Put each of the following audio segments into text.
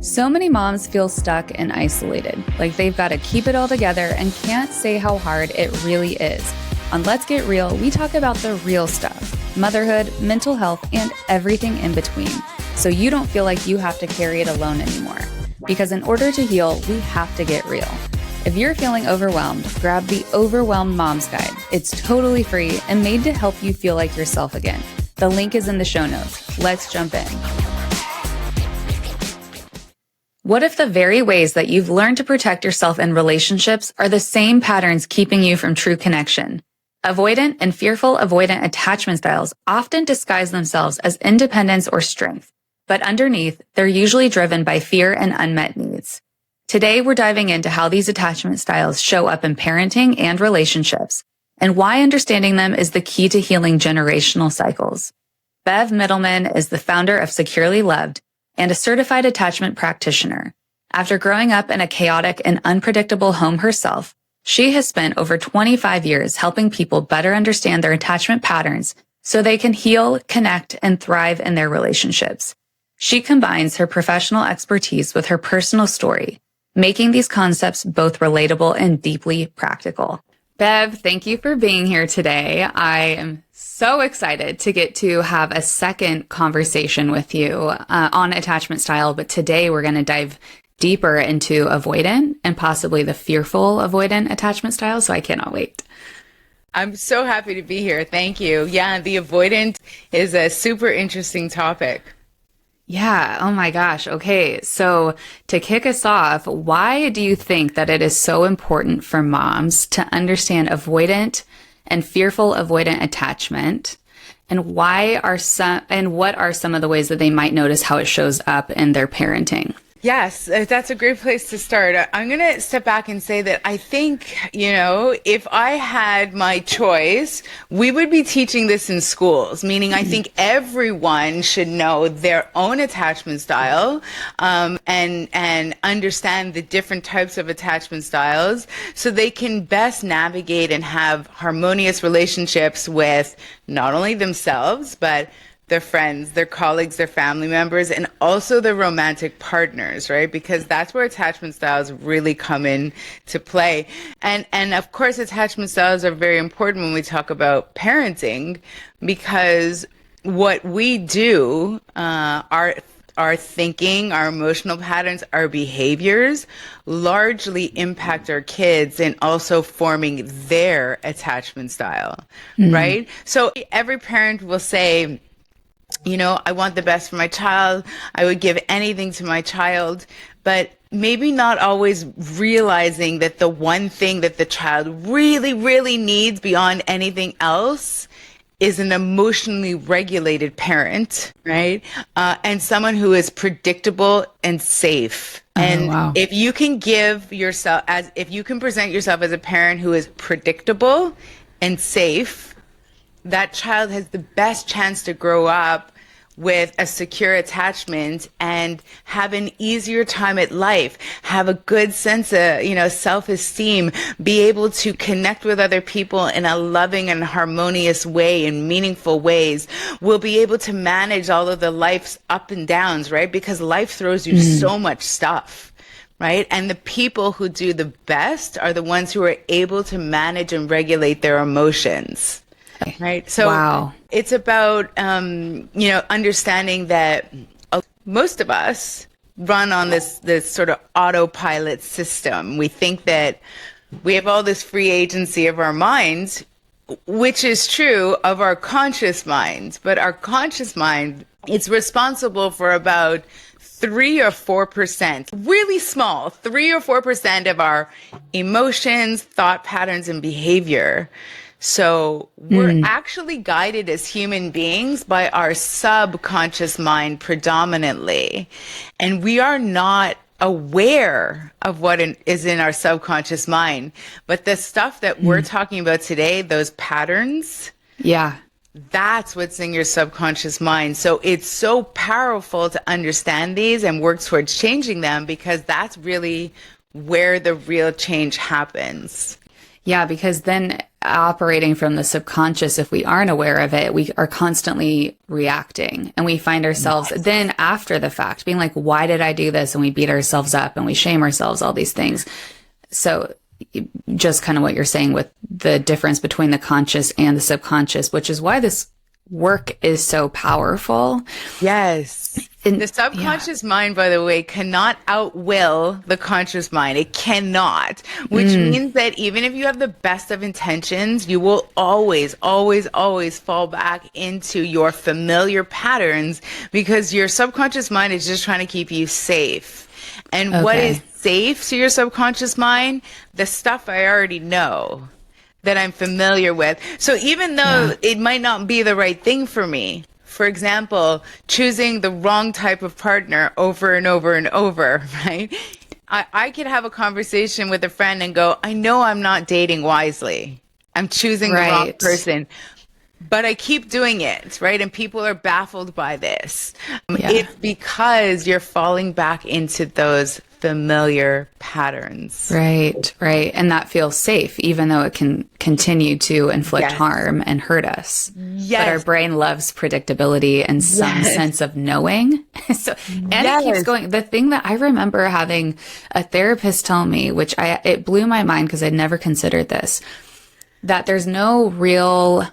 So many moms feel stuck and isolated, like they've got to keep it all together and can't say how hard it really is. On Let's Get Real, we talk about the real stuff, motherhood, mental health, and everything in between, so you don't feel like you have to carry it alone anymore. Because in order to heal, we have to get real. If you're feeling overwhelmed, grab the Overwhelmed Moms Guide. It's totally free and made to help you feel like yourself again. The link is in the show notes. Let's jump in. What if the very ways that you've learned to protect yourself in relationships are the same patterns keeping you from true connection? Avoidant and fearful avoidant attachment styles often disguise themselves as independence or strength, but underneath, they're usually driven by fear and unmet needs. Today, we're diving into how these attachment styles show up in parenting and relationships, and why understanding them is the key to healing generational cycles. Bev Mitelman is the founder of Securely Loved and a certified attachment practitioner. After growing up in a chaotic and unpredictable home herself, she has spent over 25 years helping people better understand their attachment patterns so they can heal, connect, and thrive in their relationships. She combines her professional expertise with her personal story, making these concepts both relatable and deeply practical. Bev, thank you for being here today. I am so excited to get to have a second conversation with you on attachment style, but today we're going to dive deeper into avoidant and possibly the fearful avoidant attachment style, so I cannot wait. I'm so happy to be here. Thank you. Yeah, the avoidant is a super interesting topic. Yeah. Oh my gosh. Okay. So to kick us off, why do you think that it is so important for moms to understand avoidant and fearful avoidant attachment? And what are some of the ways that they might notice how it shows up in their parenting? Yes, that's a great place to start. I'm going to step back and say that I think, if I had my choice, we would be teaching this in schools, meaning I think everyone should know their own attachment style, and understand the different types of attachment styles so they can best navigate and have harmonious relationships with not only themselves, but their friends, their colleagues, their family members, and also their romantic partners, right? Because that's where attachment styles really come in to play. And of course, attachment styles are very important when we talk about parenting, because what we do, our thinking, our emotional patterns, our behaviors largely impact our kids and also forming their attachment style, right? So every parent will say, I want the best for my child. I would give anything to my child, but maybe not always realizing that the one thing that the child really, really needs beyond anything else is an emotionally regulated parent, right? And someone who is predictable and safe. And wow. if you can if you can present yourself as a parent who is predictable and safe, that child has the best chance to grow up with a secure attachment and have an easier time at life, have a good sense of, self-esteem, be able to connect with other people in a loving and harmonious way, in meaningful ways, will be able to manage all of the life's up and downs, right? Because life throws you so much stuff. Right? And the people who do the best are the ones who are able to manage and regulate their emotions. Right. So wow. It's about, understanding that most of us run on this sort of autopilot system. We think that we have all this free agency of our minds, which is true of our conscious mind. But our conscious mind, it's responsible for about 3 or 4%, really small, 3 or 4% of our emotions, thought patterns, and behavior. So we're actually guided as human beings by our subconscious mind predominantly. And we are not aware of what is in our subconscious mind. But the stuff that we're talking about today, those patterns, that's what's in your subconscious mind. So it's so powerful to understand these and work towards changing them, because that's really where the real change happens. Yeah, because then operating from the subconscious, if we aren't aware of it, we are constantly reacting and we find ourselves then after the fact being like, why did I do this? And we beat ourselves up and we shame ourselves, all these things. So just kind of what you're saying with the difference between the conscious and the subconscious, which is why this work is so powerful. Yes. The subconscious mind, by the way, cannot outwill the conscious mind. It cannot, which means that even if you have the best of intentions, you will always, always, always fall back into your familiar patterns because your subconscious mind is just trying to keep you safe. And what is safe to your subconscious mind? The stuff I already know, that I'm familiar with. So even though it might not be the right thing for me, for example, choosing the wrong type of partner over and over and over, right? I could have a conversation with a friend and go, I know I'm not dating wisely. I'm choosing the wrong person. But I keep doing it, right? And people are baffled by this. It's because you're falling back into those familiar patterns. Right. And that feels safe, even though it can continue to inflict harm and hurt us. But our brain loves predictability and some sense of knowing. It keeps going. The thing that I remember having a therapist tell me, which it blew my mind because I'd never considered this, that there's no real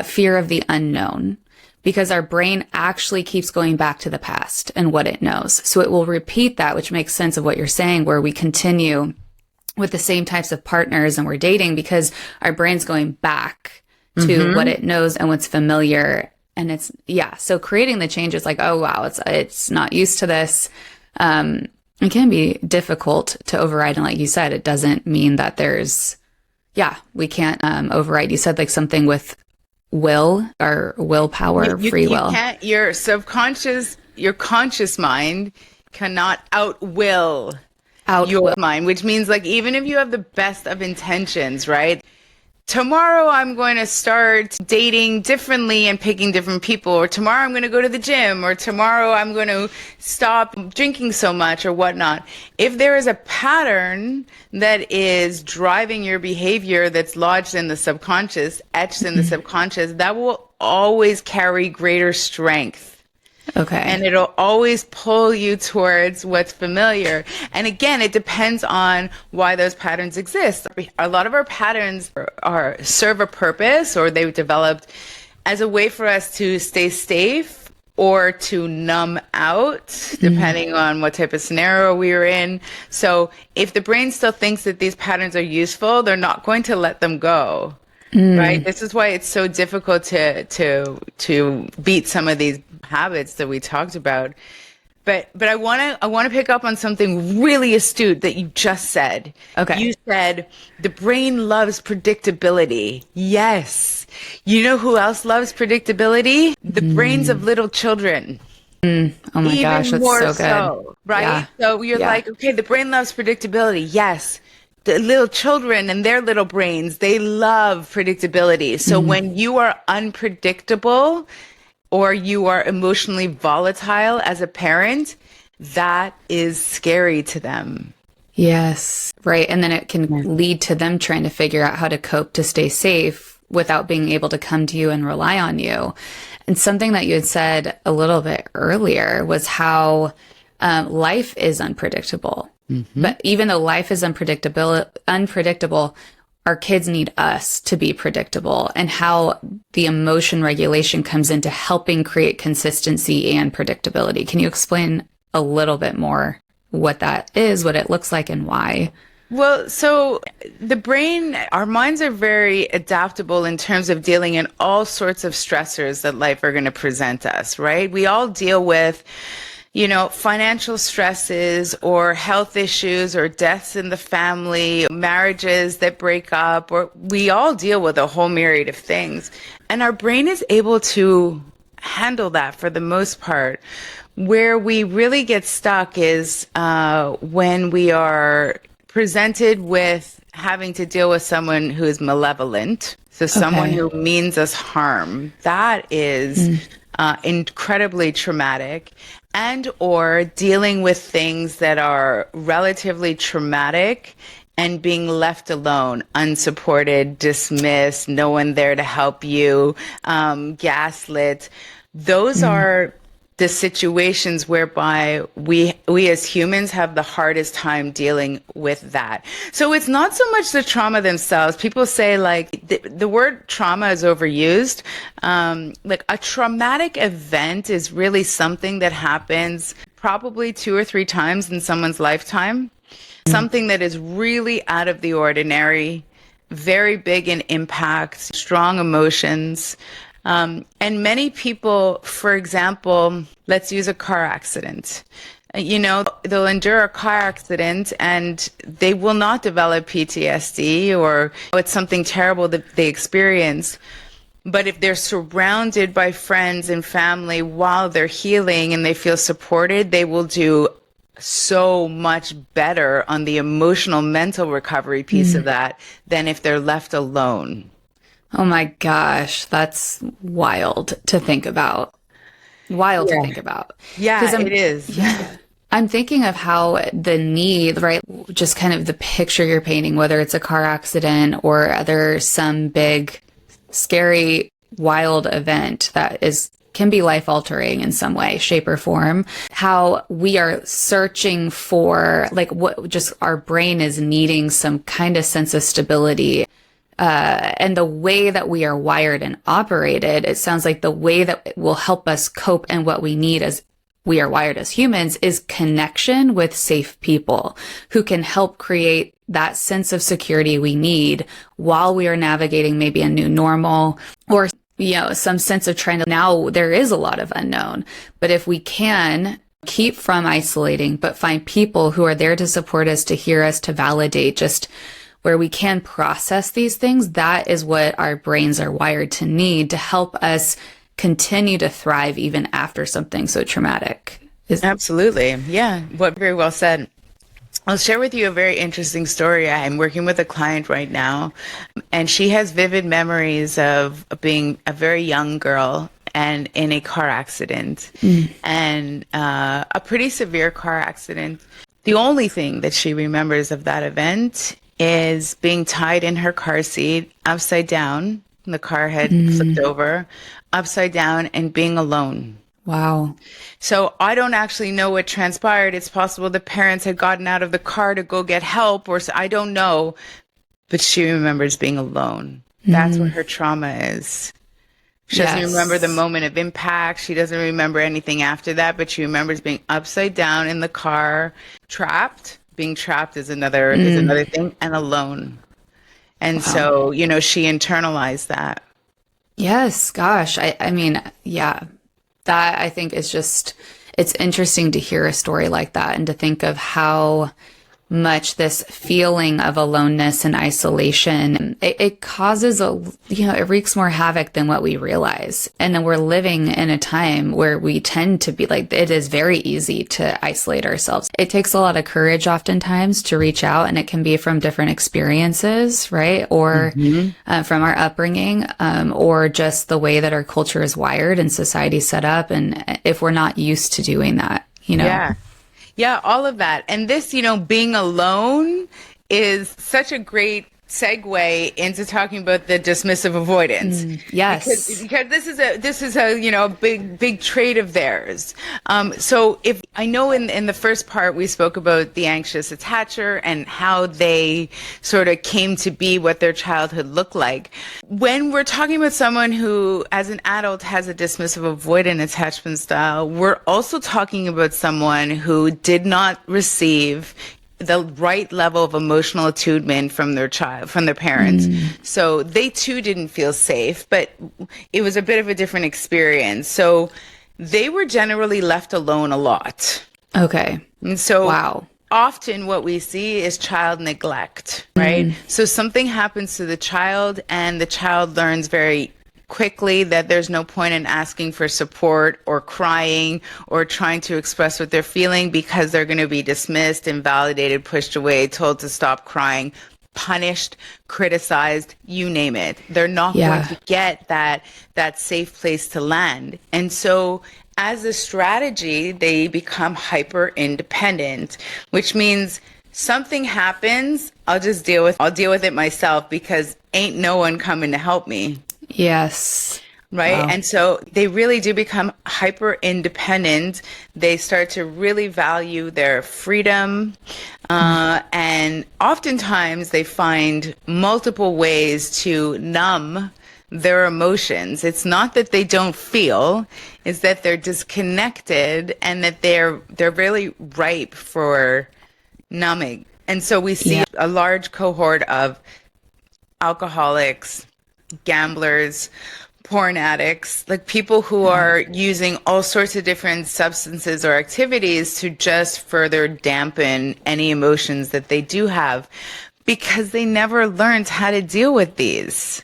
fear of the unknown because our brain actually keeps going back to the past and what it knows. So it will repeat that, which makes sense of what you're saying, where we continue with the same types of partners and we're dating because our brain's going back to what it knows and what's familiar. And it's, so creating the change is like, oh, wow, it's not used to this. It can be difficult to override. And like you said, it doesn't mean that we can't override. You said like something with will or willpower, free will. Can't, your conscious mind cannot outwill your mind, which means like even if you have the best of intentions, right? Tomorrow I'm going to start dating differently and picking different people, or tomorrow I'm going to go to the gym, or tomorrow I'm going to stop drinking so much or whatnot. If there is a pattern that is driving your behavior that's lodged in the subconscious, etched in the subconscious, that will always carry greater strength. Okay. And it'll always pull you towards what's familiar. And again, it depends on why those patterns exist. A lot of our patterns serve a purpose, or they've developed as a way for us to stay safe or to numb out, depending on what type of scenario we are in. So if the brain still thinks that these patterns are useful, they're not going to let them go. Right. This is why it's so difficult to beat some of these habits that we talked about. But I want to pick up on something really astute that you just said. Okay. You said the brain loves predictability. Yes. You know who else loves predictability? The brains of little children. Oh my gosh, that's so good. So, right? Yeah. So you're like, okay, the brain loves predictability. Yes. The little children and their little brains, they love predictability. So when you are unpredictable or you are emotionally volatile as a parent, that is scary to them. Yes. Right. And then it can lead to them trying to figure out how to cope to stay safe without being able to come to you and rely on you. And something that you had said a little bit earlier was how life is unpredictable. But even though life is unpredictable, our kids need us to be predictable, and how the emotion regulation comes into helping create consistency and predictability. Can you explain a little bit more what that is, what it looks like, and why? Well, so the brain, our minds are very adaptable in terms of dealing in all sorts of stressors that life are going to present us, right? We all deal with financial stresses or health issues or deaths in the family, marriages that break up, or we all deal with a whole myriad of things. And our brain is able to handle that for the most part. Where we really get stuck is when we are presented with having to deal with someone who is malevolent. So someone who means us harm. That is incredibly traumatic. And or dealing with things that are relatively traumatic and being left alone, unsupported, dismissed, no one there to help you, gaslit. Those are the situations whereby we as humans have the hardest time dealing with that. So it's not so much the trauma themselves. People say like the word trauma is overused. Like a traumatic event is really something that happens probably 2 or 3 times in someone's lifetime. Something that is really out of the ordinary, very big in impact, strong emotions. And many people, for example, let's use a car accident. You know, they'll endure a car accident and they will not develop PTSD, or it's something terrible that they experience. But if they're surrounded by friends and family while they're healing and they feel supported, they will do so much better on the emotional, mental recovery piece of that than if they're left alone. Oh my gosh, that's wild to think about. Wild to think about. Yeah, it is. Yeah. I'm thinking of how the need, right? Just kind of the picture you're painting, whether it's a car accident or other some big, scary, wild event that can be life altering in some way, shape, or form. How we are searching for, like, what just our brain is needing some kind of sense of stability. And the way that we are wired and operated, it sounds like the way that will help us cope and what we need as we are wired as humans is connection with safe people who can help create that sense of security we need while we are navigating maybe a new normal, or, you know, some sense of trying to, now there is a lot of unknown, but if we can keep from isolating, but find people who are there to support us, to hear us, to validate, just where we can process these things, that is what our brains are wired to need to help us continue to thrive even after something so traumatic. Absolutely. Yeah. What very well said. I'll share with you a very interesting story. I'm working with a client right now, and she has vivid memories of being a very young girl and in a car accident, and a pretty severe car accident. The only thing that she remembers of that event is being tied in her car seat upside down. The car had flipped over upside down and being alone. Wow. So I don't actually know what transpired. It's possible the parents had gotten out of the car to go get help, or I don't know, but she remembers being alone. That's what her trauma is. She doesn't remember the moment of impact. She doesn't remember anything after that, but she remembers being upside down in the car, trapped. Being trapped is another thing, and alone. And so, you know, she internalized that. Yes, gosh. I mean, yeah, that I think is just, it's interesting to hear a story like that and to think of how much this feeling of aloneness and isolation, it causes it wreaks more havoc than what we realize. And then we're living in a time where we tend to be like, it is very easy to isolate ourselves. It takes a lot of courage oftentimes to reach out, and it can be from different experiences, right? Or from our upbringing, or just the way that our culture is wired and society set up. And if we're not used to doing that, you know? Yeah. Yeah, all of that. And this, you know, being alone is such a great segue into talking about the dismissive avoidance. Yes. Because this is a, you know, big trait of theirs. So if I know in the first part, we spoke about the anxious attacher and how they sort of came to be, what their childhood looked like. When we're talking about someone who, as an adult, has a dismissive avoidant attachment style, we're also talking about someone who did not receive the right level of emotional attunement from their parents. So they too didn't feel safe, but it was a bit of a different experience. So they were generally left alone a lot. Okay. And so wow. Often what we see is child neglect, right? So something happens to the child and the child learns very quickly that there's no point in asking for support or crying or trying to express what they're feeling, because they're going to be dismissed, invalidated, pushed away, told to stop crying, punished, criticized, you name it. They're not going to get that safe place to land. And so as a strategy, they become hyper independent, which means something happens I'll deal with it myself because ain't no one coming to help me. Yes. Right. Wow. And so they really do become hyper independent. They start to really value their freedom. And oftentimes they find multiple ways to numb their emotions. It's not that they don't feel, it's that they're disconnected and that they're really ripe for numbing. And so we see a large cohort of alcoholics, gamblers, porn addicts, like people who are using all sorts of different substances or activities to just further dampen any emotions that they do have because they never learned how to deal with these.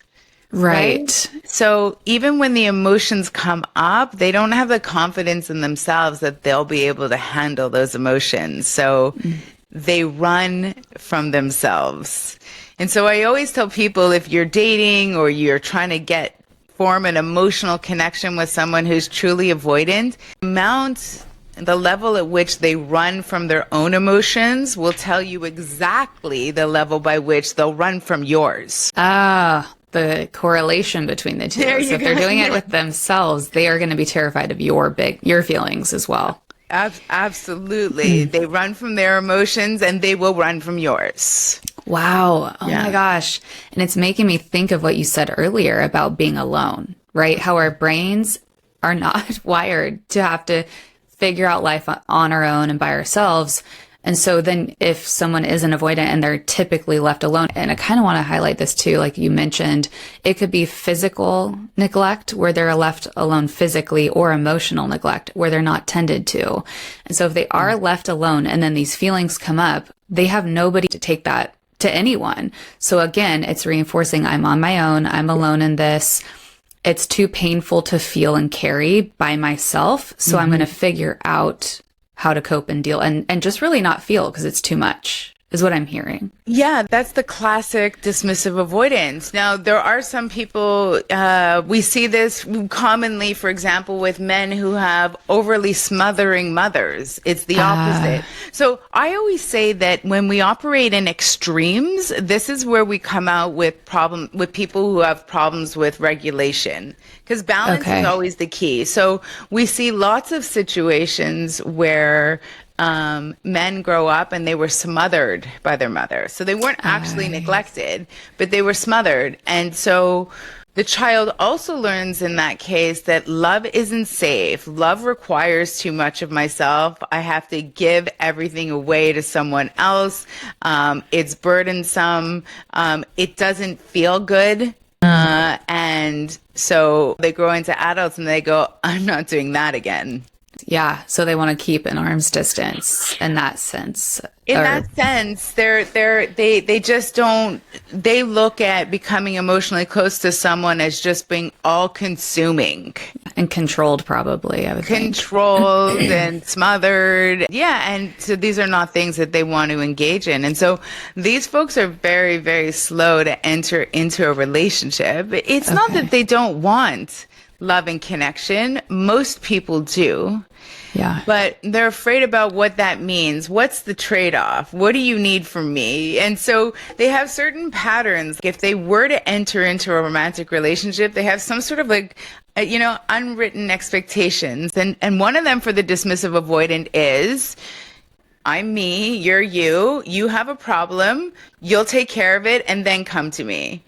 Right. So even when the emotions come up, they don't have the confidence in themselves that they'll be able to handle those emotions. So they run from themselves. And so I always tell people, if you're dating or you're trying to form an emotional connection with someone who's truly avoidant, the level at which they run from their own emotions will tell you exactly the level by which they'll run from yours. The correlation between the two. So if they're doing it with themselves, they are going to be terrified of your feelings as well. Absolutely. They run from their emotions and they will run from yours. Wow. Oh my gosh. And it's making me think of what you said earlier about being alone, right? How our brains are not wired to have to figure out life on our own and by ourselves. And so then if someone is an avoidant and they're typically left alone, and I kind of want to highlight this too, like you mentioned, it could be physical neglect where they're left alone physically, or emotional neglect where they're not tended to. And so if they are left alone and then these feelings come up, they have nobody to take that to anyone. So again, it's reinforcing, I'm on my own, I'm alone in this. It's too painful to feel and carry by myself. So I'm going to figure out how to cope and deal and just really not feel because it's too much, is what I'm hearing. Yeah, that's the classic dismissive avoidance. Now, there are some people, we see this commonly, for example, with men who have overly smothering mothers. It's the opposite. So I always say that when we operate in extremes, this is where we come out with people who have problems with regulation. Because balance is always the key. So we see lots of situations where men grow up and they were smothered by their mother. So they weren't actually neglected, but they were smothered. And so the child also learns in that case that love isn't safe. Love requires too much of myself. I have to give everything away to someone else. It's burdensome. It doesn't feel good. And so they grow into adults and they go, I'm not doing that again. Yeah. So they want to keep an arm's distance in that sense. That sense, they just don't, they look at becoming emotionally close to someone as just being all consuming. And controlled, probably, I would think. Controlled and smothered. Yeah. And so these are not things that they want to engage in. And so these folks are very, very slow to enter into a relationship. It's not that they don't want love and connection. Most people do. Yeah. But they're afraid about what that means. What's the trade-off? What do you need from me? And so they have certain patterns. If they were to enter into a romantic relationship, they have some sort of unwritten expectations. And one of them for the dismissive avoidant is, I'm me, you're you have a problem, you'll take care of it, and then come to me.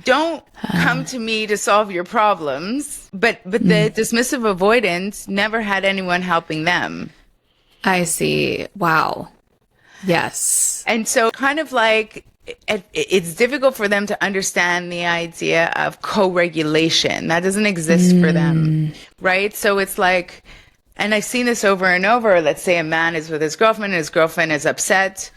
Don't come to me to solve your problems, but the dismissive avoidant never had anyone helping them. I see. Wow. Yes. And so kind of like it's difficult for them to understand the idea of co-regulation. That doesn't exist for them, right? So it's like, and I've seen this over and over. Let's say a man is with his girlfriend and his girlfriend is upset.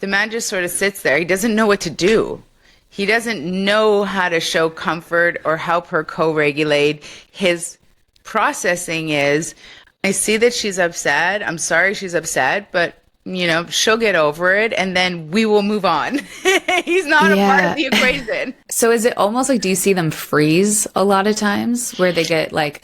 The man just sort of sits there. He doesn't know what to do. He doesn't know how to show comfort or help her co-regulate. His processing is, I see that she's upset. I'm sorry she's upset, but she'll get over it and then we will move on. He's not a part of the equation. So is it almost like, do you see them freeze a lot of times where they get like,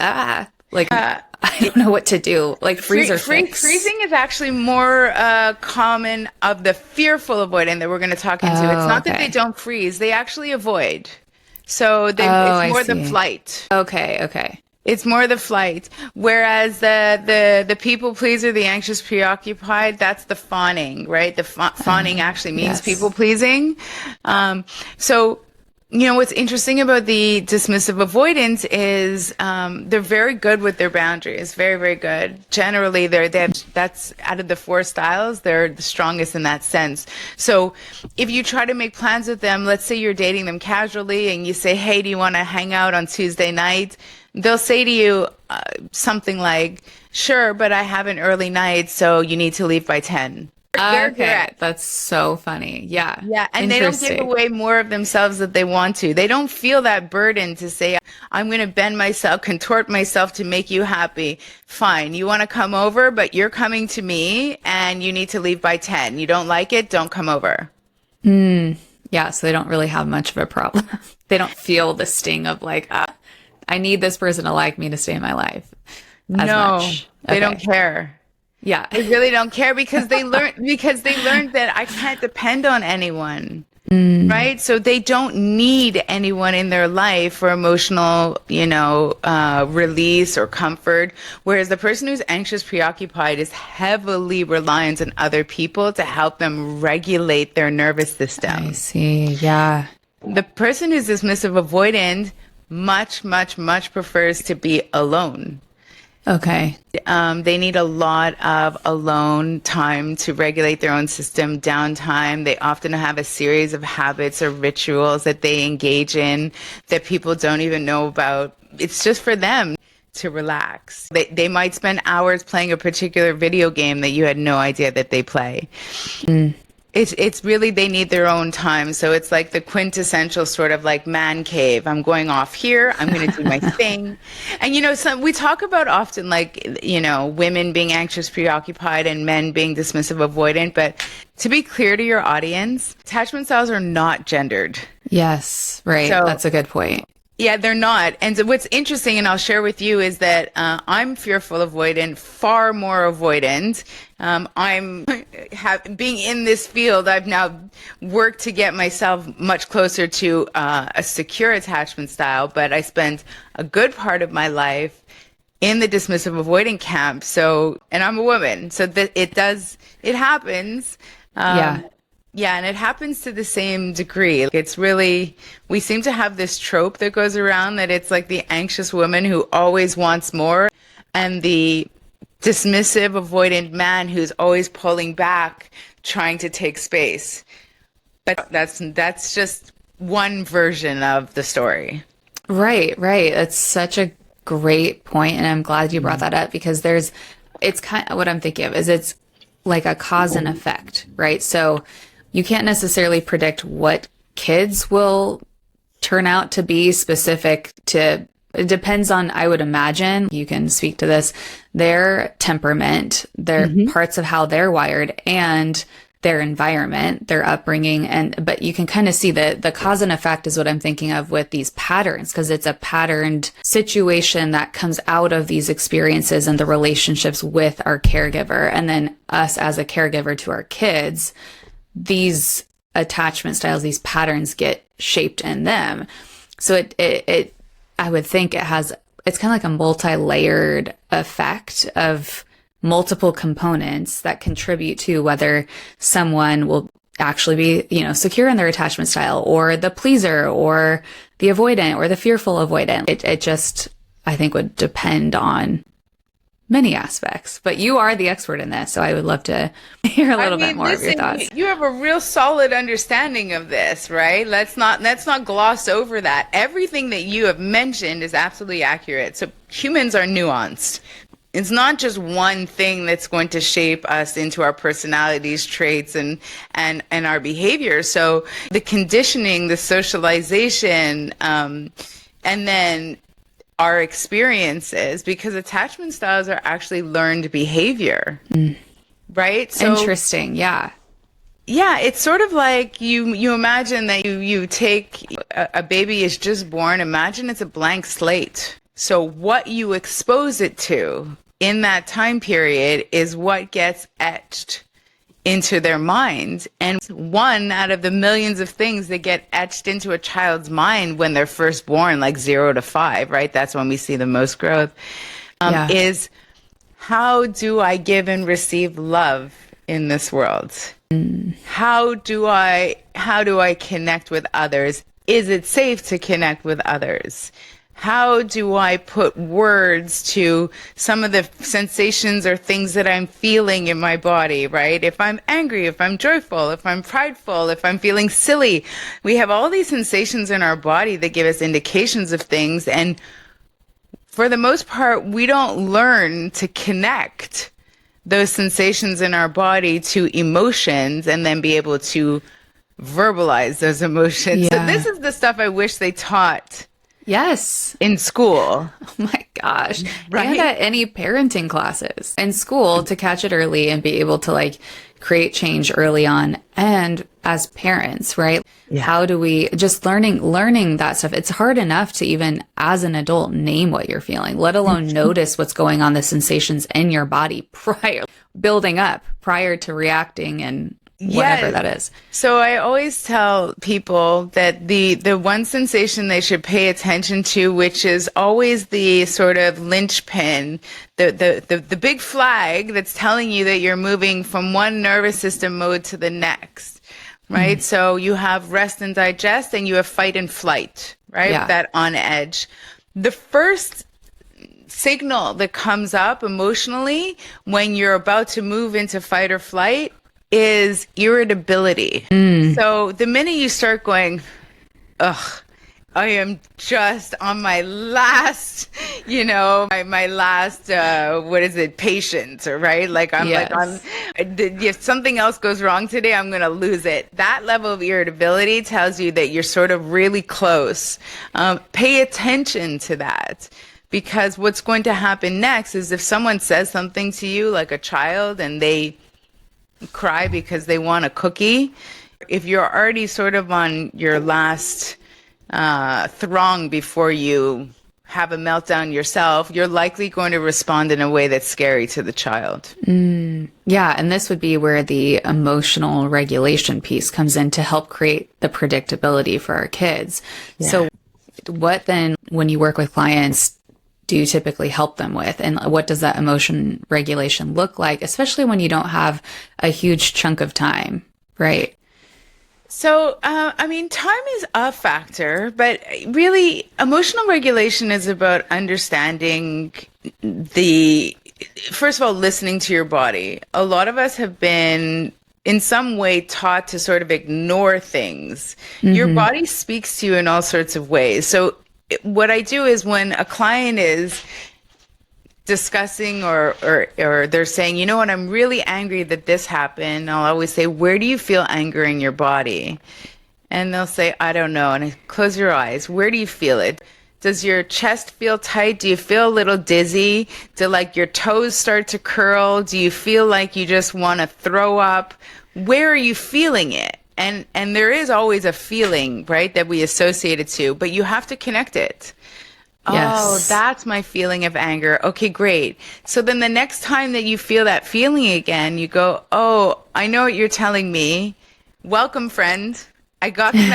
Like, I don't know what to do. Like freeze or fix. Freezing is actually more common of the fearful avoidant that we're going to talk into. It's not that they don't freeze; they actually avoid. So it's more the flight. Okay. It's more the flight. Whereas the people pleaser, the anxious preoccupied, that's the fawning, right? The fawning actually means people pleasing. So, you know, what's interesting about the dismissive avoidance is they're very good with their boundaries. Very, very good. Generally, that's out of the 4 styles, they're the strongest in that sense. So if you try to make plans with them, let's say you're dating them casually and you say, hey, do you want to hang out on Tuesday night? They'll say to you something like, sure, but I have an early night, so you need to leave by 10. They're direct. That's so funny. Yeah. Yeah. And they don't give away more of themselves that they want to. They don't feel that burden to say, I'm going to bend myself, contort myself to make you happy. Fine. You want to come over, but you're coming to me and you need to leave by 10. You don't like it? Don't come over. Yeah. So they don't really have much of a problem. They don't feel the sting of like, I need this person to like me to stay in my life as much. They don't care. Yeah. They really don't care because they learned that I can't depend on anyone. Right? So they don't need anyone in their life for emotional, release or comfort. Whereas the person who's anxious, preoccupied is heavily reliant on other people to help them regulate their nervous system. I see. Yeah. The person who's dismissive avoidant much, much, much prefers to be alone. Okay. They need a lot of alone time to regulate their own system, downtime. They often have a series of habits or rituals that they engage in that people don't even know about. It's just for them to relax. They might spend hours playing a particular video game that you had no idea that they play. It's really, they need their own time. So it's like the quintessential sort of like man cave. I'm going off here. I'm going to do my thing. And, we talk about often like, women being anxious, preoccupied and men being dismissive, avoidant. But to be clear to your audience, attachment styles are not gendered. Yes. Right. So, that's a good point. Yeah, they're not. And so what's interesting, and I'll share with you, is that I'm fearful avoidant, far more avoidant. Being in this field, I've now worked to get myself much closer to a secure attachment style, but I spent a good part of my life in the dismissive avoidant camp. So, and I'm a woman, so that it happens. Yeah, and it happens to the same degree. It's really, we seem to have this trope that goes around that it's like the anxious woman who always wants more and the dismissive, avoidant man who's always pulling back, trying to take space. But that's just one version of the story. Right. That's such a great point, and I'm glad you brought that up because it's kind of what I'm thinking of is it's like a cause and effect, right? So you can't necessarily predict what kids will turn out to be specific to, it depends on, I would imagine, you can speak to this, their temperament, their parts of how they're wired and their environment, their upbringing. But you can kind of see the cause and effect is what I'm thinking of with these patterns, because it's a patterned situation that comes out of these experiences and the relationships with our caregiver. And then us as a caregiver to our kids, these attachment styles, these patterns get shaped in them. So it I would think it's kind of like a multi-layered effect of multiple components that contribute to whether someone will actually be, secure in their attachment style or the pleaser or the avoidant or the fearful avoidant. It just, I think, would depend on many aspects, but you are the expert in this, so I would love to hear a little bit more of your thoughts. You have a real solid understanding of this, right? Let's not gloss over that. Everything that you have mentioned is absolutely accurate. So humans are nuanced. It's not just one thing that's going to shape us into our personalities, traits, and our behavior. So the conditioning, the socialization, and then our experiences, because attachment styles are actually learned behavior, right? So, interesting. Yeah, it's sort of like you imagine that you take a baby is just born. Imagine it's a blank slate. So what you expose it to in that time period is what gets etched into their minds. And one out of the millions of things that get etched into a child's mind when they're first born, like 0 to 5, right? That's when we see the most growth, is how do I give and receive love in this world? How do I connect with others? Is it safe to connect with others? How do I put words to some of the sensations or things that I'm feeling in my body, right? If I'm angry, if I'm joyful, if I'm prideful, if I'm feeling silly, we have all these sensations in our body that give us indications of things. And for the most part, we don't learn to connect those sensations in our body to emotions and then be able to verbalize those emotions. So this is the stuff I wish they taught. Yes. In school. Oh my gosh. Right? And at any parenting classes in school to catch it early and be able to like create change early on. And as parents, right? Yeah. How do we just learning that stuff? It's hard enough to even as an adult name what you're feeling, let alone notice what's going on, the sensations in your body building up prior to reacting and whatever that is. So I always tell people that the one sensation they should pay attention to, which is always the sort of linchpin, the big flag that's telling you that you're moving from one nervous system mode to the next, right? So you have rest and digest and you have fight and flight, right? Yeah. That on edge. The first signal that comes up emotionally when you're about to move into fight or flight is irritability. So the minute you start going, ugh, I am just on my last, my last, patience, or right? Like I'm if something else goes wrong today, I'm going to lose it. That level of irritability tells you that you're sort of really close. Pay attention to that. Because what's going to happen next is if someone says something to you like a child and they cry because they want a cookie, if you're already sort of on your last throng before you have a meltdown yourself, you're likely going to respond in a way that's scary to the child. Yeah, and this would be where the emotional regulation piece comes in to help create the predictability for our kids. Yeah. So what then, when you work with clients, do you typically help them with? And what does that emotion regulation look like, especially when you don't have a huge chunk of time, right? So, time is a factor, but really emotional regulation is about understanding first of all, listening to your body. A lot of us have been in some way taught to sort of ignore things. Your body speaks to you in all sorts of ways. So what I do is when a client is discussing or they're saying, you know what, I'm really angry that this happened, I'll always say, where do you feel anger in your body? And they'll say, I don't know. And I close your eyes. Where do you feel it? Does your chest feel tight? Do you feel a little dizzy? Do like your toes start to curl? Do you feel like you just want to throw up? Where are you feeling it? And there is always a feeling, right, that we associate it to, but you have to connect it. Yes. Oh, that's my feeling of anger. Okay, great. So then the next time that you feel that feeling again, you go, oh, I know what you're telling me. Welcome, friend. I got the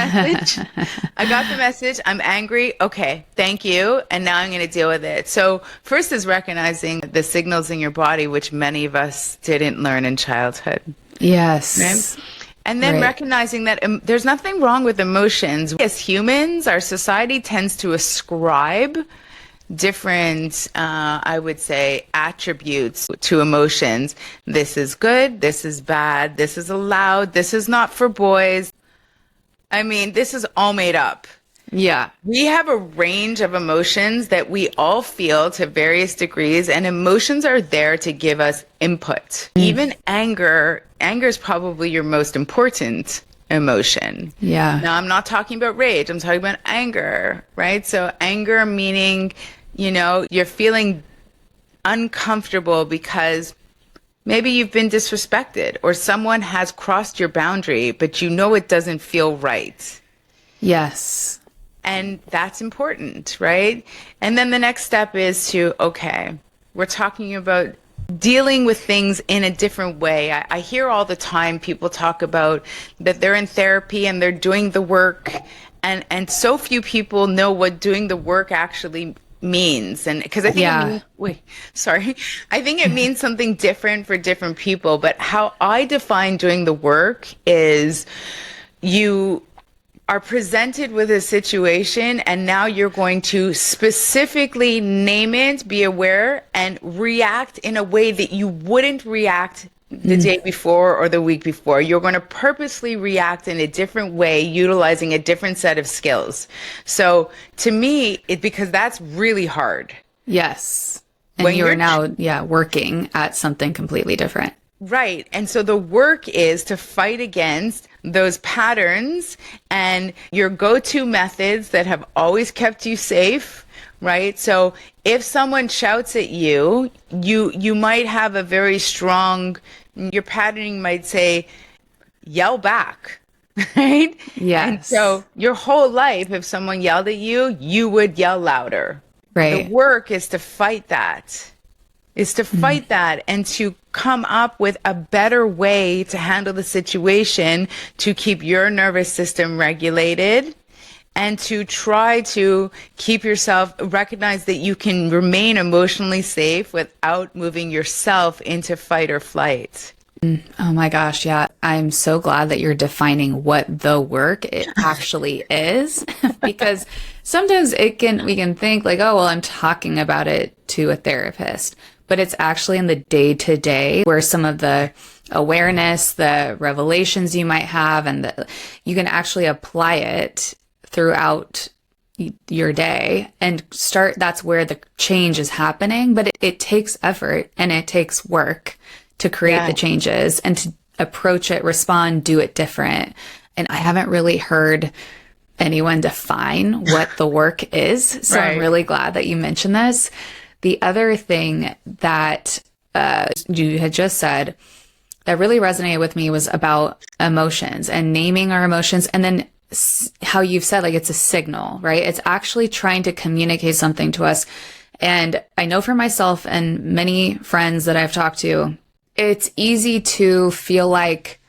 message. I'm angry. Okay, thank you. And now I'm going to deal with it. So first is recognizing the signals in your body, which many of us didn't learn in childhood. Yes. Right? And then recognizing that there's nothing wrong with emotions. As humans, our society tends to ascribe different, I would say, attributes to emotions. This is good. This is bad. This is allowed. This is not for boys. I mean, this is all made up. Yeah. We have a range of emotions that we all feel to various degrees, and emotions are there to give us input. Even anger is probably your most important emotion. Yeah. Now, I'm not talking about rage. I'm talking about anger, right? So anger meaning, you're feeling uncomfortable because maybe you've been disrespected or someone has crossed your boundary, but it doesn't feel right. Yes. And that's important, right? And then the next step is to, okay, we're talking about dealing with things in a different way. I hear all the time people talk about that they're in therapy and they're doing the work, and so few people know what doing the work actually means. And because I think I think it means something different for different people. But how I define doing the work is you are presented with a situation, and now you're going to specifically name it, be aware, and react in a way that you wouldn't react the day before or the week before. You're going to purposely react in a different way, utilizing a different set of skills. So to me, because that's really hard. Yes. And you're now, working at something completely different. Right. And so the work is to fight against those patterns and your go-to methods that have always kept you safe, right? So if someone shouts at you, you might have a very strong, your patterning might say, yell back, right? Yes. And so your whole life, if someone yelled at you, you would yell louder. Right. The work is to fight that. And to come up with a better way to handle the situation, to keep your nervous system regulated, and to try to keep yourself, recognize that you can remain emotionally safe without moving yourself into fight or flight. Oh my gosh, yeah. I'm so glad that you're defining what the work it actually is, because sometimes we can think like, oh, well, I'm talking about it to a therapist, but it's actually in the day-to-day where some of the awareness, the revelations you might have, and you can actually apply it throughout your day and that's where the change is happening. But it takes effort and it takes work to create the changes and to approach it, respond, do it different. And I haven't really heard anyone define what the work is. So I'm really glad that you mentioned this. The other thing that you had just said that really resonated with me was about emotions and naming our emotions. And then how you've said, like, it's a signal, right? It's actually trying to communicate something to us. And I know for myself and many friends that I've talked to, it's easy to feel like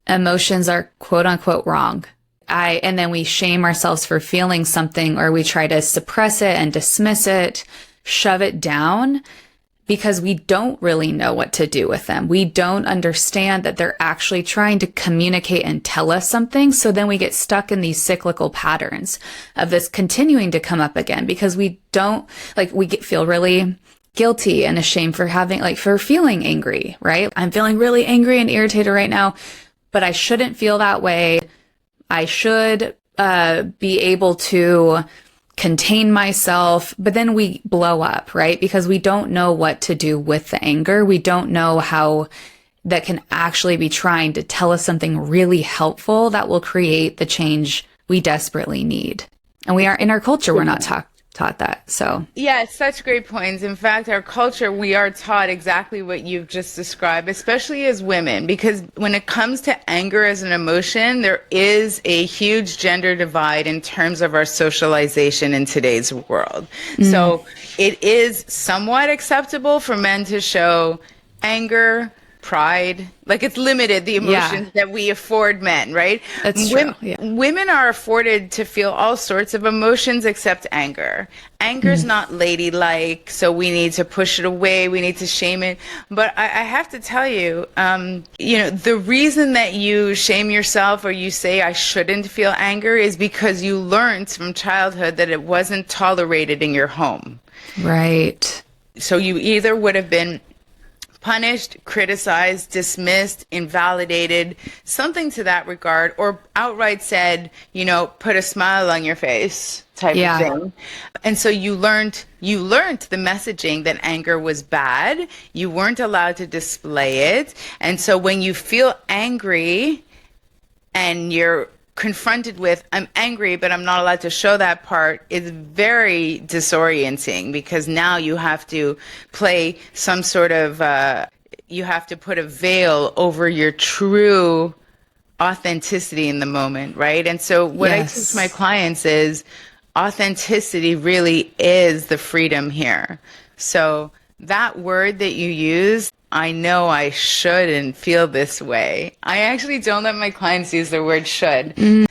emotions are quote unquote wrong. And then we shame ourselves for feeling something, or we try to suppress it and dismiss it, shove it down, because we don't really know what to do with them. We don't understand that they're actually trying to communicate and tell us something. So then we get stuck in these cyclical patterns of this continuing to come up again, because we don't, like, feel really guilty and ashamed for feeling angry, right? I'm feeling really angry and irritated right now, but I shouldn't feel that way. I should be able to contain myself, but then we blow up, right? Because we don't know what to do with the anger. We don't know how that can actually be trying to tell us something really helpful that will create the change we desperately need. And we are in our culture, we're not taught that. So yeah, such great points. In fact, our culture, we are taught exactly what you've just described, especially as women, because when it comes to anger as an emotion, there is a huge gender divide in terms of our socialization in today's world. So it is somewhat acceptable for men to show anger, pride, like it's limited, the emotions that we afford men, right? That's true. Women are afforded to feel all sorts of emotions except anger. Anger's not ladylike, so we need to push it away, we need to shame it. But I have to tell you, the reason that you shame yourself or you say I shouldn't feel anger is because you learned from childhood that it wasn't tolerated in your home. Right. So you either would have been punished, criticized, dismissed, invalidated, something to that regard, or outright said, put a smile on your face type of thing. And so you learned the messaging that anger was bad. You weren't allowed to display it. And so when you feel angry and you're confronted with, I'm angry, but I'm not allowed to show that part, is very disorienting, because now you have to play some sort of, you have to put a veil over your true authenticity in the moment, right? And so what I teach my clients is authenticity really is the freedom here. So that word that you use, I know I shouldn't feel this way. I actually don't let my clients use the word should.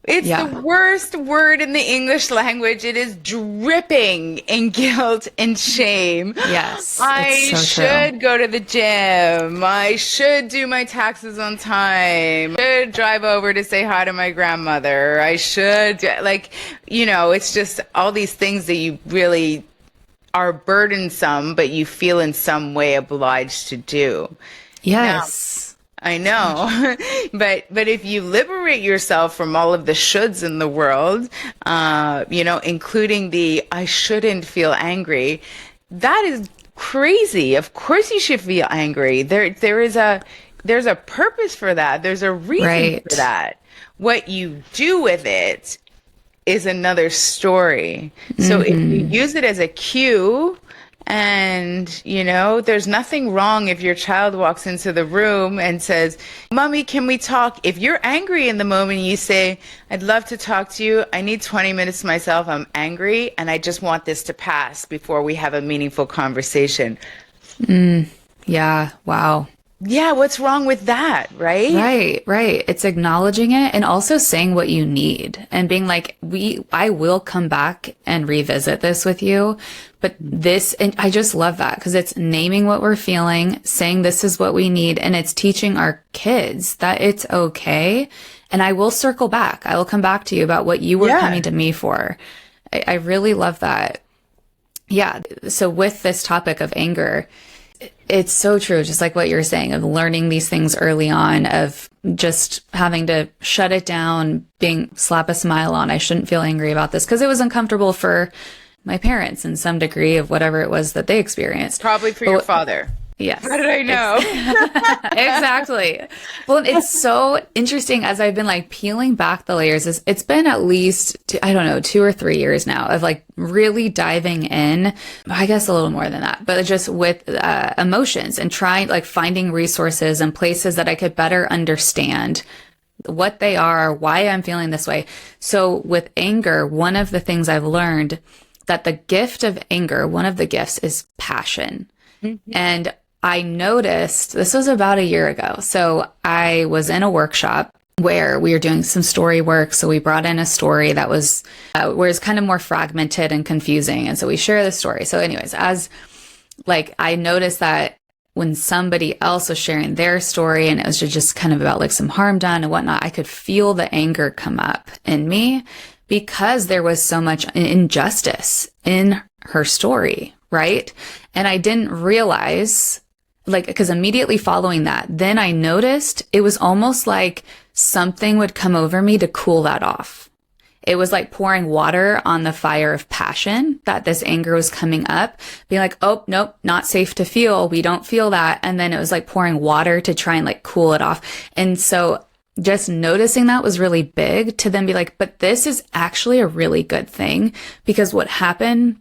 It's the worst word in the English language. It is dripping in guilt and shame. Yes. I so should true. go to the gym. I should do my taxes on time. I should drive over to say hi to my grandmother. I should, like, it's just all these things that you really are burdensome, but you feel in some way obliged to do. Yes. I know, but if you liberate yourself from all of the shoulds in the world, including the I shouldn't feel angry, that is crazy. Of course you should feel angry. There's a purpose for that. There's a reason for that. What you do with it is another story. So if you use it as a cue, and, there's nothing wrong if your child walks into the room and says, Mommy, can we talk? If you're angry in the moment, you say, I'd love to talk to you. I need 20 minutes to myself. I'm angry and I just want this to pass before we have a meaningful conversation. Yeah. Wow. Yeah, what's wrong with that, right? Right. It's acknowledging it and also saying what you need and being like, I will come back and revisit this with you. But and I just love that because it's naming what we're feeling, saying this is what we need. And it's teaching our kids that it's okay. And I will circle back. I will come back to you about what you were coming to me for. I really love that. Yeah. So with this topic of anger, it's so true. Just like what you're saying of learning these things early on, of just having to shut it down, slap a smile on. I shouldn't feel angry about this because it was uncomfortable for my parents in some degree of whatever it was that they experienced. Probably for your father. Yes. How did I know? Exactly. Well, it's so interesting as I've been like peeling back the layers. It's been at least, 2 or 3 years now of like really diving in, I guess a little more than that, but just with emotions and trying like finding resources and places that I could better understand what they are, why I'm feeling this way. So with anger, one of the things I've learned that the gift of anger, one of the gifts is passion. And I noticed this was about a year ago. So I was in a workshop where we were doing some story work. So we brought in a story that was where it's kind of more fragmented and confusing. And so we share the story. So anyways, I noticed that when somebody else was sharing their story and it was just kind of about like some harm done and whatnot, I could feel the anger come up in me because there was so much injustice in her story, right? And I didn't realize, because immediately following that, then I noticed it was almost like something would come over me to cool that off. It was like pouring water on the fire of passion that this anger was coming up, being like, oh, nope, not safe to feel. We don't feel that. And then it was like pouring water to try and like cool it off. And so just noticing that was really big to then be like, but this is actually a really good thing because what happened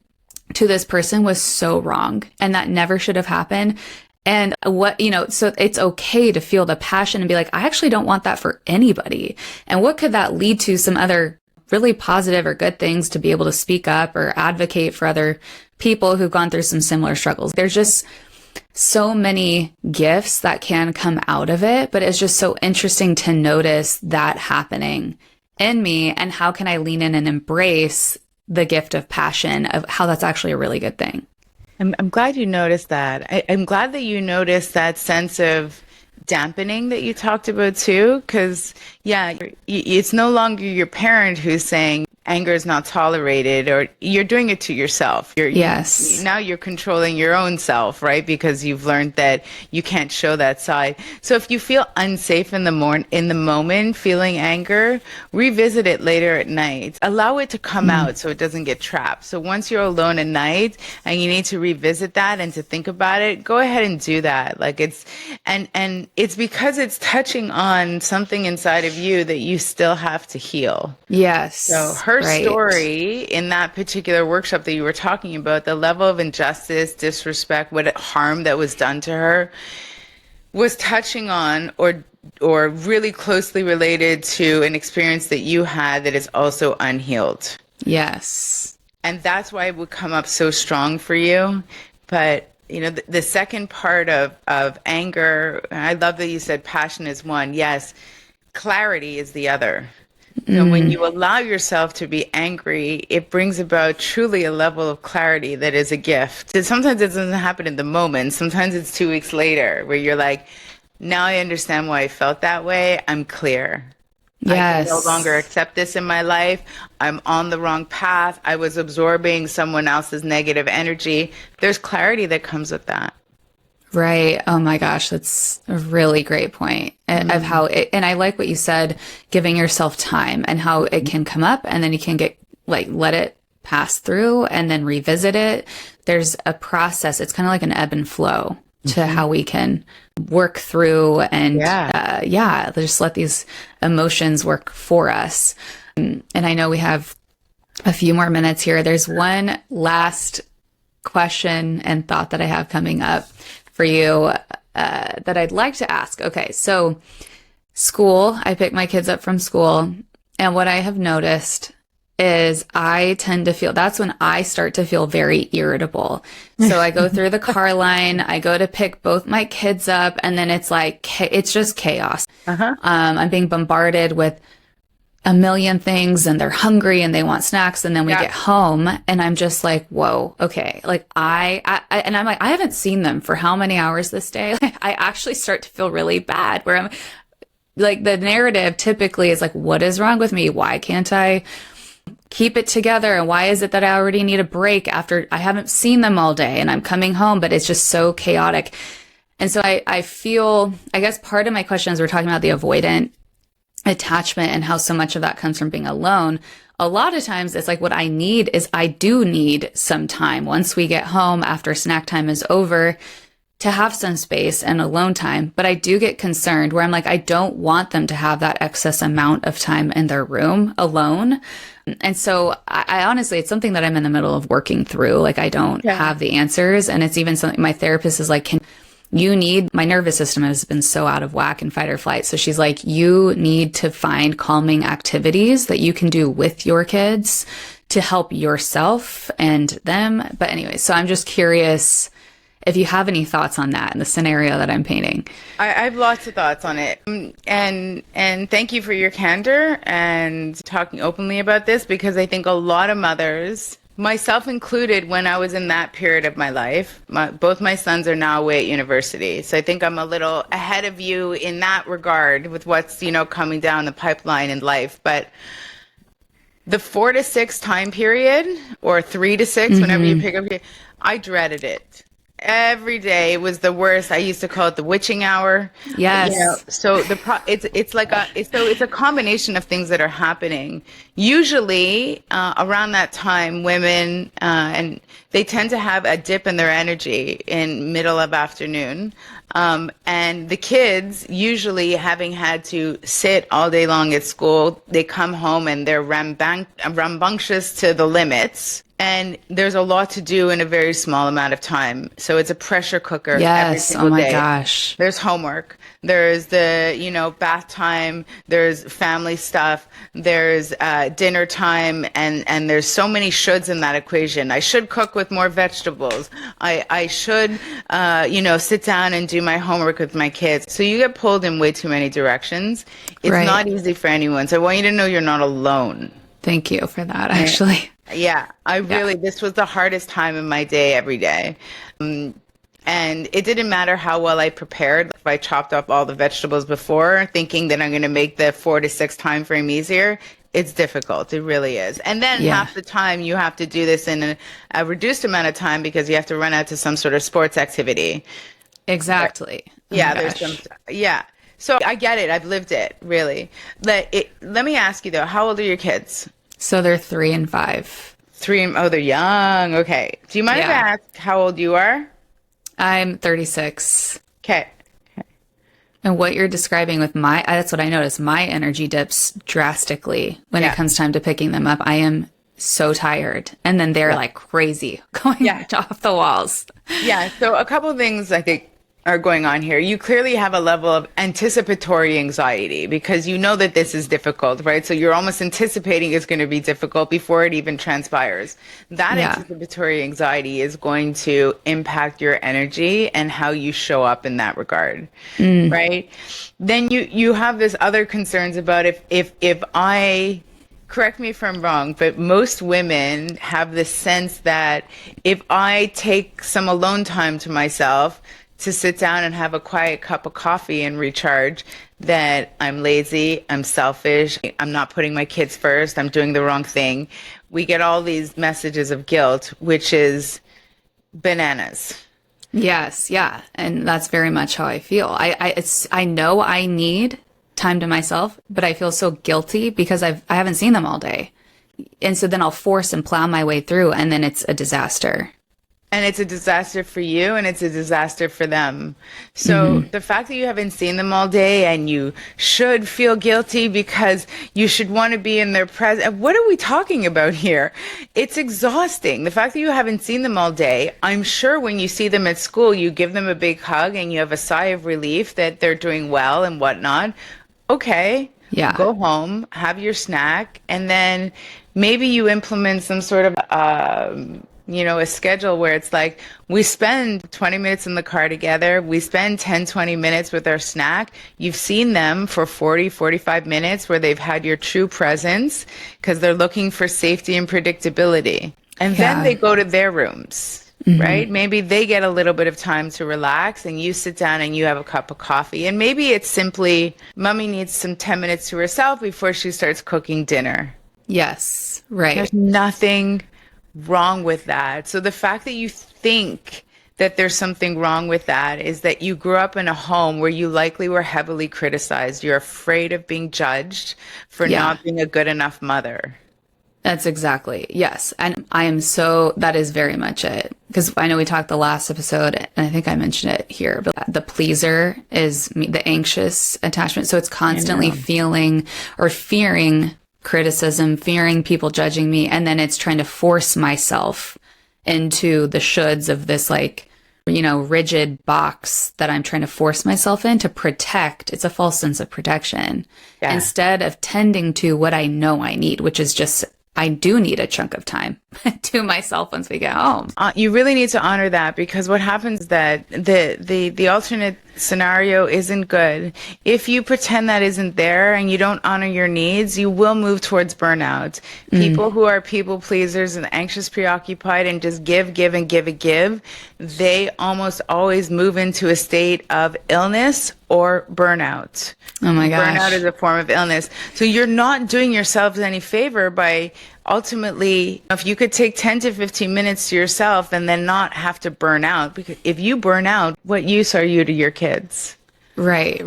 to this person was so wrong and that never should have happened. And so it's okay to feel the passion and be like, I actually don't want that for anybody. And what could that lead to? Some other really positive or good things to be able to speak up or advocate for other people who've gone through some similar struggles. There's just so many gifts that can come out of it, but it's just so interesting to notice that happening in me and how can I lean in and embrace the gift of passion of how that's actually a really good thing. I'm glad you noticed that. I'm glad that you noticed that sense of dampening that you talked about too, because it's no longer your parent who's saying anger is not tolerated, or you're doing it to yourself. Now you're controlling your own self, right? Because you've learned that you can't show that side. So if you feel unsafe in the moment, feeling anger, revisit it later at night. Allow it to come out so it doesn't get trapped. So once you're alone at night and you need to revisit that and to think about it, go ahead and do that. Like it's because it's touching on something inside of you that you still have to heal. Yes. So her story in that particular workshop that you were talking about, the level of injustice, disrespect, harm that was done to her, was touching on or or really closely related to an experience that you had that is also unhealed. Yes. And that's why it would come up so strong for you. But, you know, the second part of anger, I love that you said passion is one. Yes, clarity is the other. So when you allow yourself to be angry, it brings about truly a level of clarity that is a gift. And sometimes it doesn't happen in the moment. Sometimes it's 2 weeks later where you're like, now I understand why I felt that way. I'm clear. Yes. I can no longer accept this in my life. I'm on the wrong path. I was absorbing someone else's negative energy. There's clarity that comes with that. Right. Oh my gosh, that's a really great point of how it, and I like what you said, giving yourself time and how it can come up and then you can get like, let it pass through and then revisit it. There's a process. It's kind of like an ebb and flow to how we can work through and, just let these emotions work for us. And I know we have a few more minutes here. There's one last question and thought that I have coming up for you that I'd like to ask. Okay, so school, I pick my kids up from school, and what I have noticed is I tend to feel, that's when I start to feel very irritable. So I go through the car line, I go to pick both my kids up, and then it's like, it's just chaos. I'm being bombarded with a million things and they're hungry and they want snacks. And then we get home and I'm just like, whoa, okay. Like and I'm like, I haven't seen them for how many hours this day? I actually start to feel really bad where I'm like, the narrative typically is like, what is wrong with me? Why can't I keep it together? And why is it that I already need a break after I haven't seen them all day and I'm coming home, but it's just so chaotic. And so I feel, I guess part of my question is we're talking about the avoidant attachment and how so much of that comes from being alone. A lot of times it's like what I need is I do need some time once we get home after snack time is over to have some space and alone time. But I do get concerned where I'm like, I don't want them to have that excess amount of time in their room alone. And so I honestly, it's something that I'm in the middle of working through. Like I don't have the answers. And it's even something my therapist is like, my nervous system has been so out of whack in fight or flight. So she's like, you need to find calming activities that you can do with your kids to help yourself and them. But anyway, so I'm just curious if you have any thoughts on that and the scenario that I'm painting. I have lots of thoughts on it. And thank you for your candor and talking openly about this, because I think a lot of mothers, myself included, when I was in that period of my life, both my sons are now away at university. So I think I'm a little ahead of you in that regard with what's, coming down the pipeline in life. But the 4 to 6 time period, or 3 to 6, whenever you pick up, I dreaded it. Every day was the worst. I used to call it the witching hour. Yes. So it's a combination of things that are happening. Usually around that time, women and they tend to have a dip in their energy in middle of afternoon. And the kids, usually having had to sit all day long at school, they come home and they're rambunctious to the limits. And there's a lot to do in a very small amount of time. So it's a pressure cooker every single day. Gosh. There's homework. There's the, bath time. There's family stuff. There's dinner time. And there's so many shoulds in that equation. I should cook with more vegetables. I should, sit down and do my homework with my kids. So you get pulled in way too many directions. It's not easy for anyone. So I want you to know you're not alone. Thank you for that, actually. Yeah, this was the hardest time in my day every day. And it didn't matter how well I prepared. If I chopped up all the vegetables before, thinking that I'm going to make the 4 to 6 time frame easier, it's difficult. It really is. And then half the time you have to do this in a reduced amount of time because you have to run out to some sort of sports activity. Exactly. So I get it. I've lived it, really. Let me ask you, though, how old are your kids? So they're 3 and 5. They're young. Okay. Do you mind if I ask how old you are? I'm 36. Okay. And what you're describing with that's what I noticed. My energy dips drastically when it comes time to picking them up. I am so tired. And then they're like crazy going off the walls. Yeah. So a couple of things I think are going on here. You clearly have a level of anticipatory anxiety because you know that this is difficult, right? So you're almost anticipating it's going to be difficult before it even transpires. That anticipatory anxiety is going to impact your energy and how you show up in that regard, right? Then you have this other concerns about if I, correct me if I'm wrong, but most women have this sense that if I take some alone time to myself to sit down and have a quiet cup of coffee and recharge, that I'm lazy, I'm selfish, I'm not putting my kids first, I'm doing the wrong thing. We get all these messages of guilt, which is bananas. Yes, yeah. And that's very much how I feel. I know I need time to myself, but I feel so guilty because I haven't seen them all day. And so then I'll force and plow my way through, and then it's a disaster. And it's a disaster for you and it's a disaster for them. So the fact that you haven't seen them all day and you should feel guilty because you should want to be in their presence. What are we talking about here? It's exhausting. The fact that you haven't seen them all day, I'm sure when you see them at school, you give them a big hug and you have a sigh of relief that they're doing well and whatnot. Okay. Yeah. Go home, have your snack, and then maybe you implement some sort of a schedule where it's like we spend 20 minutes in the car together. We spend 10, 20 minutes with our snack. You've seen them for 40, 45 minutes where they've had your true presence because they're looking for safety and predictability. And then they go to their rooms, right? Maybe they get a little bit of time to relax and you sit down and you have a cup of coffee. And maybe it's simply mommy needs some 10 minutes to herself before she starts cooking dinner. Yes, right. There's nothing wrong with that. So the fact that you think that there's something wrong with that is that you grew up in a home where you likely were heavily criticized. You're afraid of being judged for not being a good enough mother. That's exactly, yes. And that is very much it. Because I know we talked the last episode, and I think I mentioned it here, but the pleaser is the anxious attachment. So it's constantly feeling or fearing criticism, fearing people judging me, and then it's trying to force myself into the shoulds of this rigid box that I'm trying to force myself in to protect. It's a false sense of protection instead of tending to what I know I need, which is just I do need a chunk of time to myself once we get home. You really need to honor that because what happens is that the alternate scenario isn't good. If you pretend that isn't there and you don't honor your needs, you will move towards burnout. People who are people pleasers and anxious, preoccupied, and just give, they almost always move into a state of illness or burnout. Oh my gosh. Burnout is a form of illness. So you're not doing yourself any favor by ultimately, if you could take 10 to 15 minutes to yourself and then not have to burn out, because if you burn out, what use are you to your kids? Right.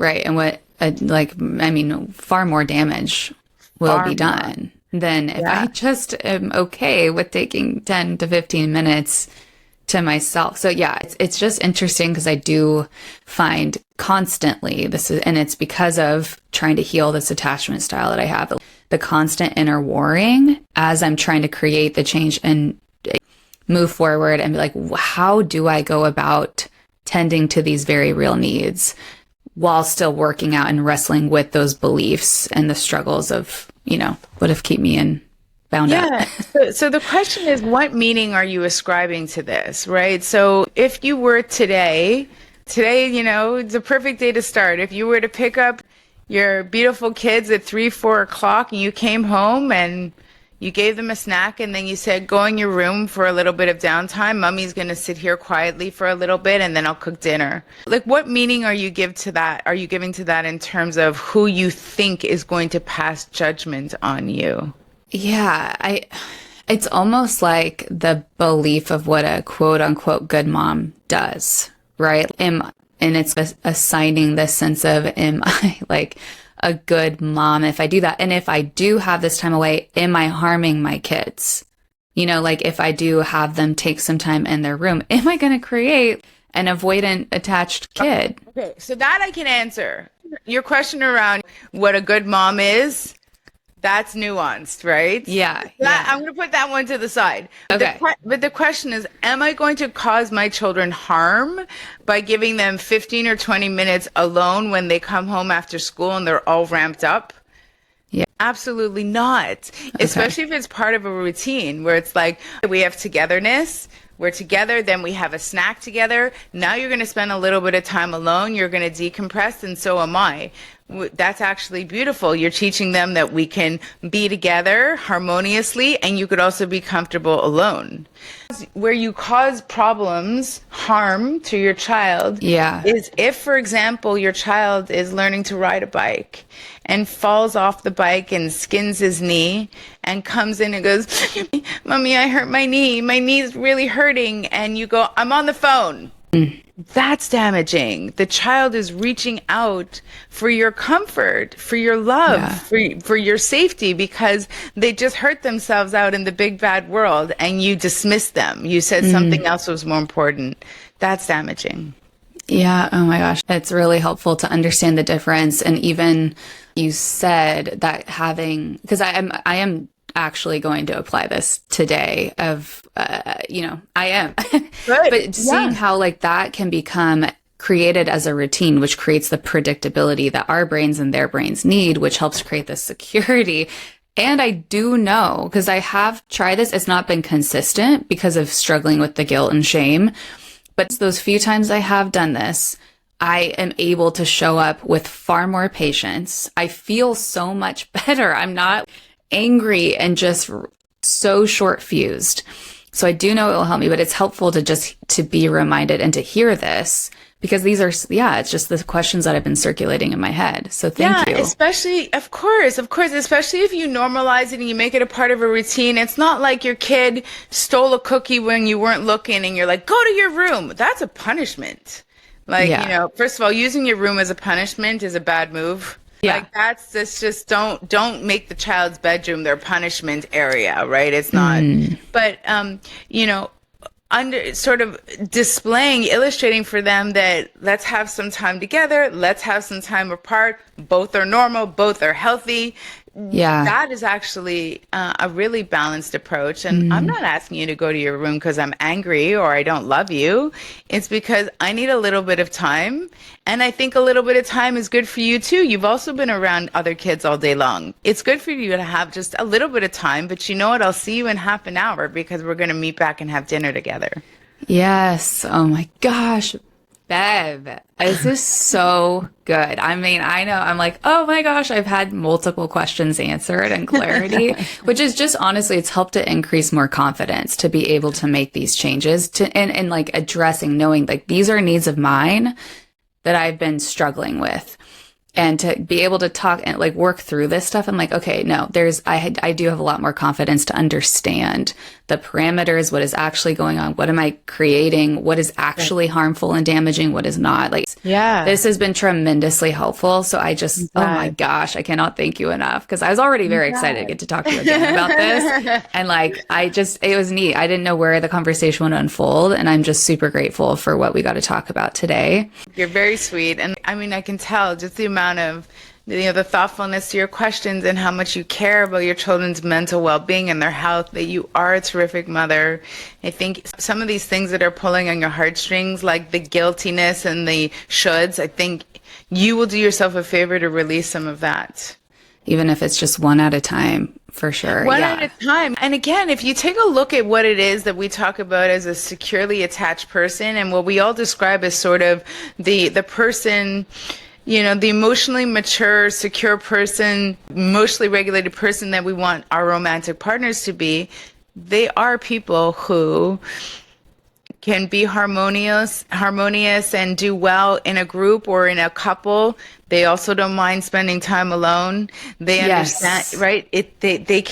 And far more damage will be done than if I just am okay with taking 10 to 15 minutes to myself. So it's just interesting because I do find constantly and it's because of trying to heal this attachment style that I have, the constant inner warring as I'm trying to create the change and move forward and be like, how do I go about tending to these very real needs while still working out and wrestling with those beliefs and the struggles of, what if keep me in bound up. So the question is, what meaning are you ascribing to this, right? So if you were today, it's a perfect day to start. If you were to pick up your beautiful kids at 3, 4 o'clock and you came home and you gave them a snack and then you said, go in your room for a little bit of downtime. Mommy's going to sit here quietly for a little bit and then I'll cook dinner. Like, what meaning are you giving to that in terms of who you think is going to pass judgment on you? Yeah, it's almost like the belief of what a quote unquote good mom does, right? And it's assigning this sense of, am I like a good mom if I do that? And if I do have this time away, am I harming my kids? If I do have them take some time in their room, am I going to create an avoidant attached kid? Okay, so that I can answer. Your question around what a good mom is, That's nuanced, right? Yeah. Yeah. I'm going to put that one to the side. Okay. But the question is, am I going to cause my children harm by giving them 15 or 20 minutes alone when they come home after school and they're all ramped up? Yeah. Absolutely not. Especially if it's part of a routine where it's like we have togetherness. We're together, then we have a snack together. Now you're going to spend a little bit of time alone. You're going to decompress, and so am I. That's actually beautiful. You're teaching them that we can be together harmoniously, and you could also be comfortable alone. Where you cause problems, harm to your child, is if, for example, your child is learning to ride a bike and falls off the bike and skins his knee and comes in and goes, "Mommy, I hurt my knee. My knee's really hurting." And you go, "I'm on the phone." That's damaging. The child is reaching out for your comfort, for your love, for your safety, because they just hurt themselves out in the big bad world and you dismissed them. You said something else was more important. That's damaging. Yeah. Oh my gosh. It's really helpful to understand the difference. And even you said that because I am actually going to apply this today I am, but seeing how like that can become created as a routine, which creates the predictability that our brains and their brains need, which helps create the security. And I do know, because I have tried this, it's not been consistent because of struggling with the guilt and shame. But those few times I have done this, I am able to show up with far more patience. I feel so much better. I'm not angry and just so short fused. So I do know it will help me, but it's helpful to be reminded and to hear this, because these are, it's just the questions that have been circulating in my head. So thank you. Especially, of course, especially if you normalize it and you make it a part of a routine. It's not like your kid stole a cookie when you weren't looking and you're like, "Go to your room." That's a punishment. Like, first of all, using your room as a punishment is a bad move. Yeah. Like that's just don't make the child's bedroom their punishment area, right? It's not. But under sort of illustrating for them that let's have some time together, let's have some time apart. Both are normal, both are healthy. Yeah. That is actually a really balanced approach. And I'm not asking you to go to your room because I'm angry or I don't love you. It's because I need a little bit of time. And I think a little bit of time is good for you too. You've also been around other kids all day long. It's good for you to have just a little bit of time, but you know what? I'll see you in half an hour because we're going to meet back and have dinner together. Yes. Oh my gosh. Bev, this is so good. I mean, I know I'm like, oh my gosh, I've had multiple questions answered and clarity, which is just honestly, it's helped to increase more confidence to be able to make these changes and like addressing, knowing like these are needs of mine that I've been struggling with. And to be able to talk and like work through this stuff, I'm like, okay, no, I do have a lot more confidence to understand the parameters, what is actually going on, what am I creating, what is actually harmful and damaging, what is not. Like, this has been tremendously helpful. So I just, oh my gosh, I cannot thank you enough, because I was already very excited to get to talk to you again about this. And like, it was neat. I didn't know where the conversation would unfold. And I'm just super grateful for what we got to talk about today. You're very sweet. And I mean, I can tell just the amount of the thoughtfulness to your questions and how much you care about your children's mental well-being and their health, that you are a terrific mother. I think some of these things that are pulling on your heartstrings, like the guiltiness and the shoulds, I think you will do yourself a favor to release some of that. Even if it's just one at a time, for sure. One at a time. And again, if you take a look at what it is that we talk about as a securely attached person, and what we all describe as sort of the person, the emotionally mature, secure person, emotionally regulated person that we want our romantic partners to be, they are people who can be harmonious and do well in a group or in a couple. They also don't mind spending time alone. They understand, right? They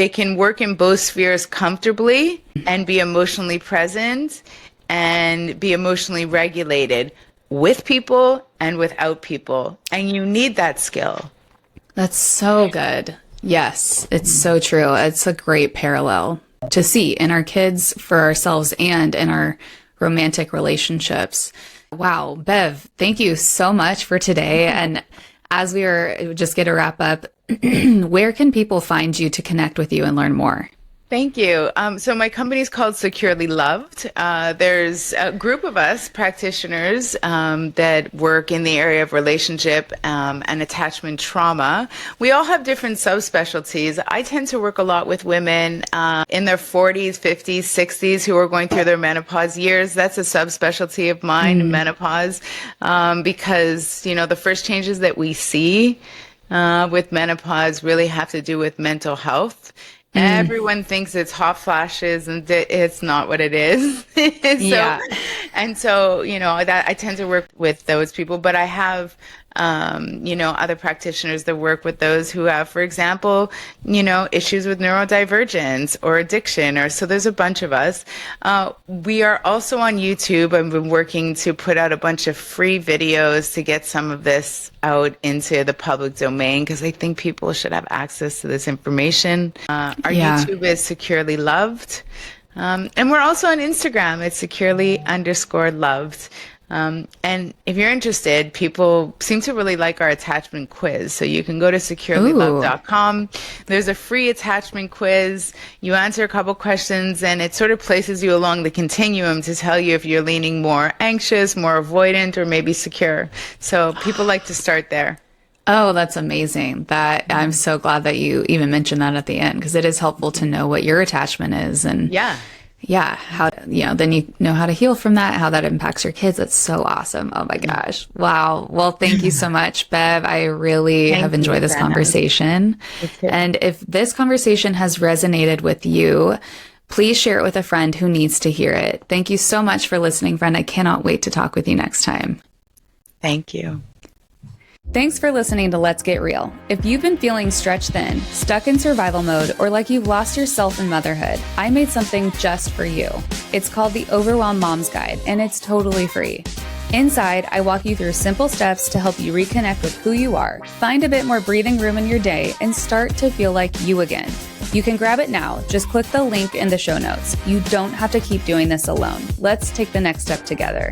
can work in both spheres comfortably and be emotionally present and be emotionally regulated with people and without people. And you need that skill. That's so good. Yes, it's so true. It's a great parallel to see in our kids, for ourselves, and in our romantic relationships. Wow, Bev, thank you so much for today. And as we are just going to wrap up, where can people find you to connect with you and learn more? Thank you. So my company is called Securely Loved. There's a group of us practitioners that work in the area of relationship and attachment trauma. We all have different subspecialties. I tend to work a lot with women in their 40s, 50s, 60s who are going through their menopause years. That's a subspecialty of mine, menopause, because, the first changes that we see with menopause really have to do with mental health. Everyone thinks it's hot flashes, and it's not what it is. So, that I tend to work with those people, but I have, other practitioners that work with those who have, for example, issues with neurodivergence or addiction, so there's a bunch of us. We are also on YouTube. I've been working to put out a bunch of free videos to get some of this out into the public domain, because I think people should have access to this information. Our YouTube is Securely Loved. And we're also on Instagram. It's securely_loved. And if you're interested, people seem to really like our attachment quiz. So you can go to securelyloved.com. There's a free attachment quiz. You answer a couple questions, and it sort of places you along the continuum to tell you if you're leaning more anxious, more avoidant, or maybe secure. So people like to start there. Oh, that's amazing. I'm so glad that you even mentioned that at the end, because it is helpful to know what your attachment is. And how then you know how to heal from that, how that impacts your kids. That's so awesome. Oh my gosh. Wow. Well, thank you so much, Bev. I really have enjoyed this conversation. And if this conversation has resonated with you, please share it with a friend who needs to hear it. Thank you so much for listening, friend. I cannot wait to talk with you next time. Thank you. Thanks for listening to Let's Get Real. If you've been feeling stretched thin, stuck in survival mode, or like you've lost yourself in motherhood, I made something just for you. It's called the Overwhelmed Mom's Guide, and it's totally free. Inside, I walk you through simple steps to help you reconnect with who you are, find a bit more breathing room in your day, and start to feel like you again. You can grab it now. Just click the link in the show notes. You don't have to keep doing this alone. Let's take the next step together.